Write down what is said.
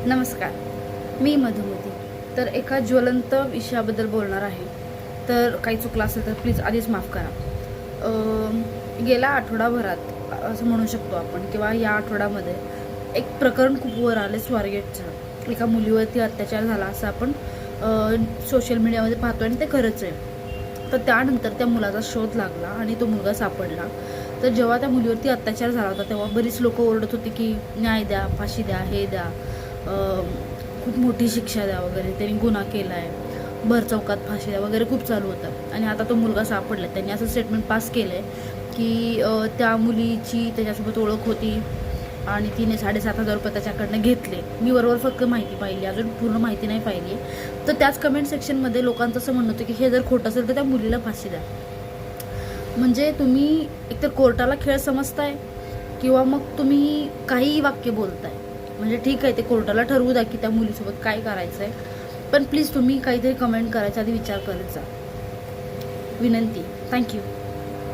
नमस्कार, मी मधुमती. तर एका ज्वलंत विषयाबद्दल बोलणार आहे. तर काही चुकलं असेल तर प्लीज आधीच माफ करा. गेल्या आठवडाभरात असं म्हणू शकतो आपण, किंवा या आठवड्यामध्ये एक प्रकरण खूप वर आले स्वारगेटचं. एका मुलीवरती अत्याचार झाला असं आपण सोशल मीडियामध्ये पाहतो आणि ते खरंच आहे. तर त्यानंतर त्या मुलाचा शोध लागला आणि तो मुलगा सापडला. तर जेव्हा त्या मुलीवरती अत्याचार झाला होता तेव्हा बरीच लोक ओरडत होती की न्याय द्या, फाशी द्या, हे द्या, खूप मोठी शिक्षा द्या वगैरे, त्यांनी गुन्हा केला आहे, भर चौकात फाशी द्या वगैरे खूप चालू होतं. आणि आता तो मुलगा सापडला. त्यांनी असं स्टेटमेंट पास केलं आहे की त्या मुलीची त्याच्यासोबत ओळख होती आणि तिने 7,500 रुपये त्याच्याकडनं घेतले. मी बरोबर फक्त माहिती पाहिली, अजून पूर्ण माहिती नाही पाहिली. तर त्याच कमेंट सेक्शनमध्ये लोकांचं असं म्हणणं होतं की हे जर खोटं असेल तर त्या मुलीला फाशी द्या. म्हणजे तुम्ही एकतर कोर्टाला खेळ समजताय किंवा मग तुम्ही काहीही वाक्य बोलताय. म्हणजे ठीक आहे, ते कोर्टाला ठरवू द्या की त्या मुलीसोबत काय करायचं आहे, पण प्लीज तुम्ही काहीतरी कमेंट करायच्या आधी विचार करत जा. विनंती. थँक्यू.